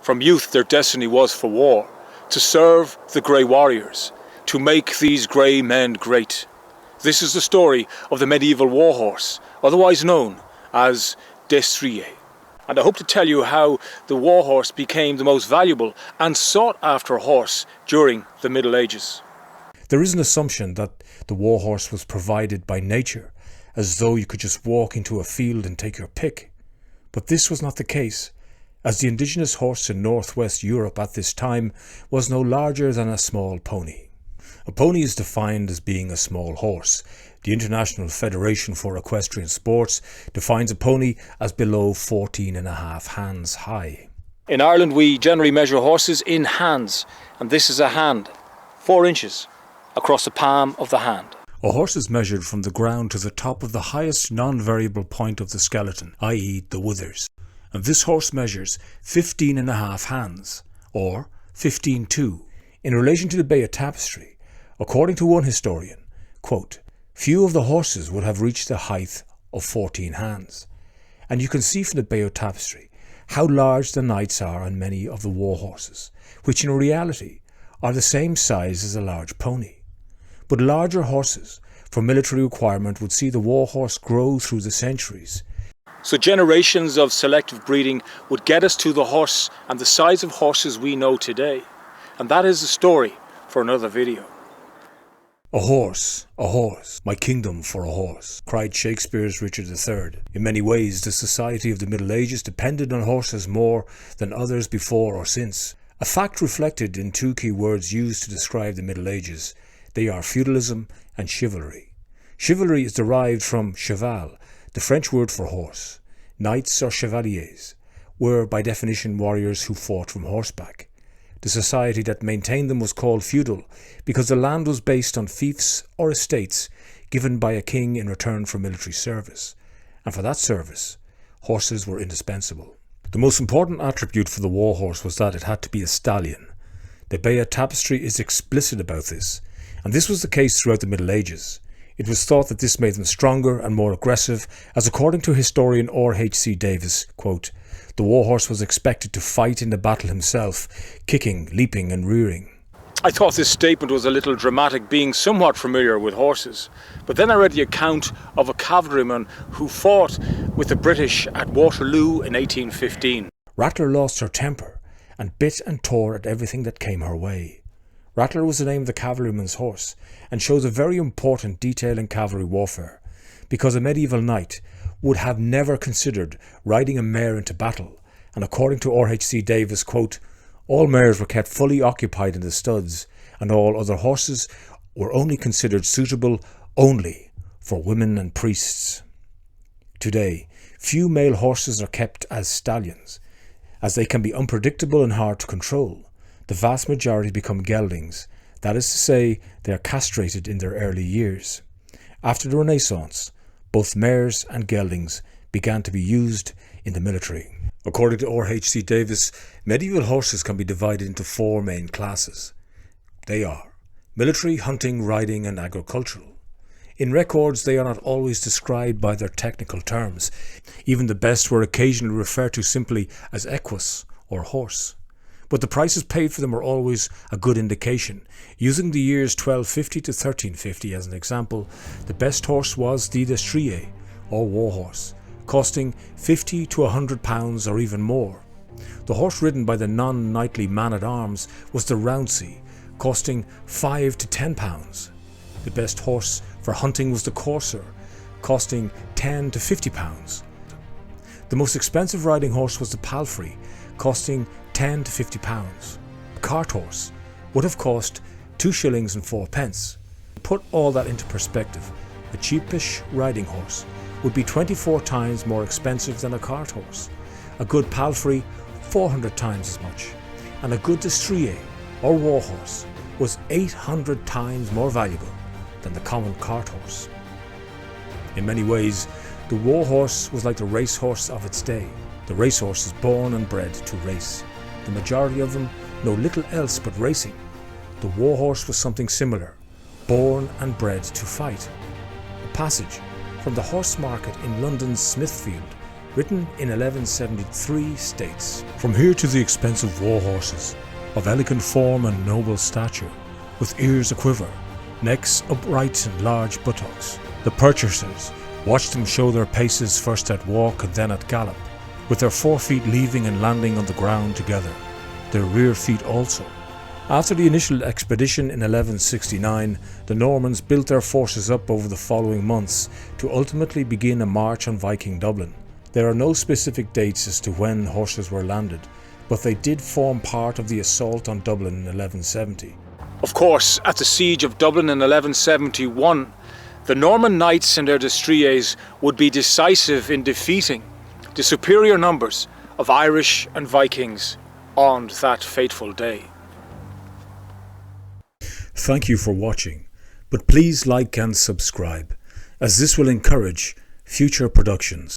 From youth their destiny was for war, to serve the grey warriors, to make these grey men great. This is the story of the medieval warhorse, otherwise known as destrier. And I hope to tell you how the warhorse became the most valuable and sought after horse during the Middle Ages. There is an assumption that the warhorse was provided by nature, as though you could just walk into a field and take your pick. But this was not the case, as the indigenous horse in northwest Europe at this time was no larger than a small pony. A pony is defined as being a small horse. The International Federation for Equestrian Sports defines a pony as below 14.5 hands high. In Ireland we generally measure horses in hands, and this is a hand, 4 inches across the palm of the hand. A horse is measured from the ground to the top of the highest non-variable point of the skeleton, i.e. the withers. And this horse measures 15.5 hands, or 15.2. In relation to the Bayeux Tapestry, according to one historian, quote, few of the horses would have reached the height of 14 hands. And you can see from the Bayeux Tapestry how large the knights are on many of the war horses, which in reality are the same size as a large pony. But larger horses for military requirement would see the war horse grow through the centuries. So generations of selective breeding would get us to the horse and the size of horses we know today. And that is a story for another video. A horse, my kingdom for a horse, cried Shakespeare's Richard III. In many ways, the society of the Middle Ages depended on horses more than others before or since. A fact reflected in 2 key words used to describe the Middle Ages. They are feudalism and chivalry. Chivalry is derived from cheval, the French word for horse. Knights or chevaliers were by definition warriors who fought from horseback. The society that maintained them was called feudal because the land was based on fiefs or estates given by a king in return for military service. And for that service, horses were indispensable. The most important attribute for the war horse was that it had to be a stallion. The Bayeux Tapestry is explicit about this, and this was the case throughout the Middle Ages. It was thought that this made them stronger and more aggressive, as according to historian R.H.C. Davis, quote, the warhorse was expected to fight in the battle himself, kicking, leaping and rearing. I thought this statement was a little dramatic, being somewhat familiar with horses. But then I read the account of a cavalryman who fought with the British at Waterloo in 1815. Rattler lost her temper and bit and tore at everything that came her way. Rattler was the name of the cavalryman's horse and shows a very important detail in cavalry warfare, because a medieval knight would have never considered riding a mare into battle, and according to R.H.C. Davis, quote, all mares were kept fully occupied in the studs, and all other horses were only considered suitable only for women and priests. Today, few male horses are kept as stallions, as they can be unpredictable and hard to control. The vast majority become geldings, that is to say, they are castrated in their early years. After the Renaissance, both mares and geldings began to be used in the military. According to R.H.C. Davis, medieval horses can be divided into 4 main classes. They are military, hunting, riding and agricultural. In records, they are not always described by their technical terms. Even the best were occasionally referred to simply as equus or horse. But the prices paid for them are always a good indication. Using the years 1250 to 1350 as an example, the best horse was the destrier, or warhorse, costing £50 to £100 or even more. The horse ridden by the non-knightly man-at-arms was the rouncey, costing £5 to £10. The best horse for hunting was the courser, costing £10 to £50. The most expensive riding horse was the palfrey, costing £10 to £50. A cart horse would have cost 2 shillings and 4 pence. To put all that into perspective, a cheapish riding horse would be 24 times more expensive than a cart horse, a good palfrey 400 times as much, and a good destrier or war horse was 800 times more valuable than the common cart horse. In many ways, the war horse was like the racehorse of its day. The racehorse is born and bred to race. The majority of them know little else but racing. The warhorse was something similar, born and bred to fight. A passage from the horse market in London's Smithfield written in 1173, states, "From here to the expensive war horses, of elegant form and noble stature, with ears a-quiver, necks upright and large buttocks. The purchasers watch them show their paces first at walk and then at gallop, with their forefeet leaving and landing on the ground together, their rear feet also." After the initial expedition in 1169, the Normans built their forces up over the following months to ultimately begin a march on Viking Dublin. There are no specific dates as to when horses were landed, but they did form part of the assault on Dublin in 1170. Of course, at the siege of Dublin in 1171, the Norman knights and their destriers would be decisive in defeating the superior numbers of Irish and Vikings on that fateful day. Thank you for watching, but please like and subscribe, as this will encourage future productions.